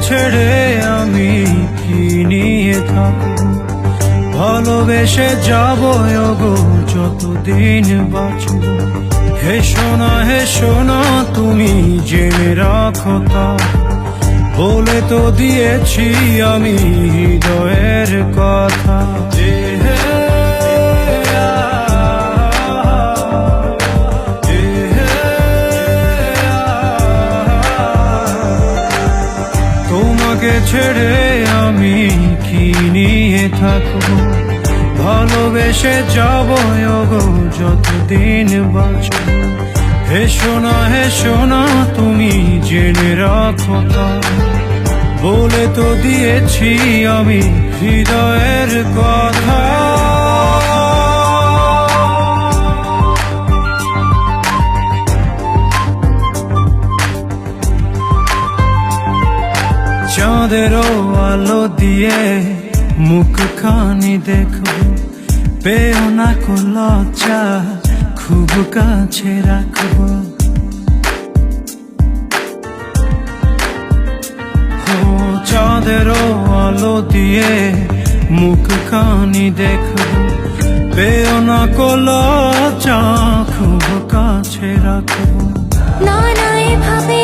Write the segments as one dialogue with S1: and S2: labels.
S1: ছেড়ে আমি কি নিয়ে থাকবো, ভালোবেসে যাবো গো যতদিন বাঁচবো। হে সোনা তুমি জেনে রাখো তা, বলে তো দিয়েছি আমি হৃদয়ের কথা। তোমাকে ছেড়ে আমি কি নিয়ে থাকবো, ভালোবেসে যাবো গো যতদিন বাঁচবো। হে সোনা তুমি জেনে রাখো তা, বলে তো দিয়েছি আমি হৃদয়ের কথা। চাঁদেরও আলো দিয়ে মুখখানি দেখো, পেও না কো লজ্জা, খুব কাছে রাখবো। চাঁদেরও আলো দিয়ে মুখখানি দেখো, পেও না কো লজ্জা, খুব কাছে রাখবো।
S2: না না এভাবে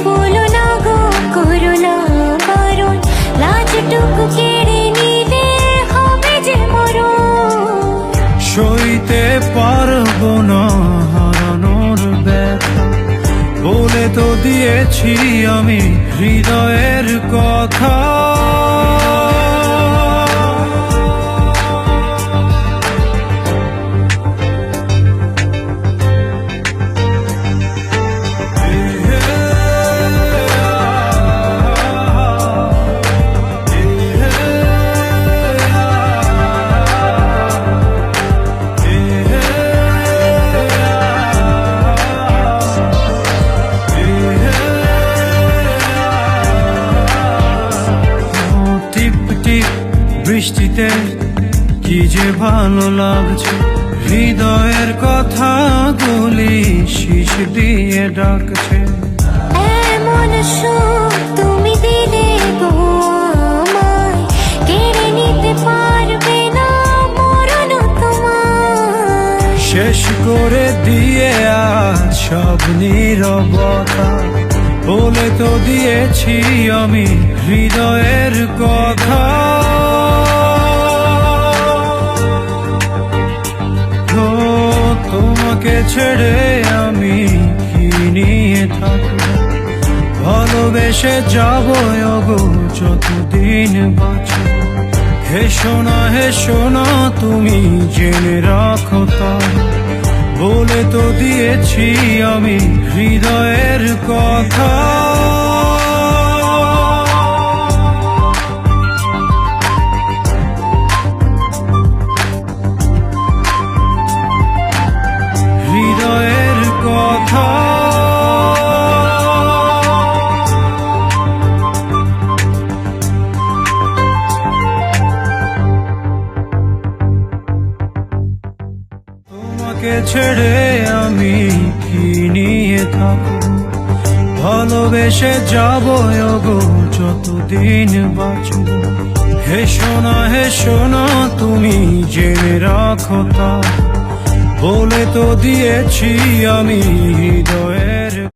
S2: বলো না গো, করো না বারণ, লাজটুকু কেড়ে নিলে হবে যে মরণ।
S1: সইতে পারবো না হারানোর ব্যথা, বলে তো দিয়েছি আমি হৃদয়ের কথা। বৃষ্টিতে কি যে ভালো লাগছে, হৃদয়ের কথা গুলি শীষ দিয়ে ডাকছে।
S2: এমন সুখ তুমি দিলে গো আমায়, কেড়ে নিতে পারবে না মরণ তোমার।
S1: শেষ করে দিয়ে আজ সব নীরবতা, বলে তো দিয়েছি আমি হৃদয়ের কথা। তোমাকে ছেড়ে আমি কি নিয়ে থাকবো, ভালোবেসে যাবো গো যতদিন বাঁচবো। হে সোনা তুমি জেনে রাখো তা, বলে তো দিয়েছি আমি হৃদয়ের কথা। হৃদয়ের কথা। তোমাকে ছেড়ে আমি কি নিয়ে থাকবো, ভালোবেসে যাবো গো যতদিন বাঁচবো। হে সোনা তুমি জেনে রাখো তা, বলে তো দিয়েছি আমি হৃদয়ের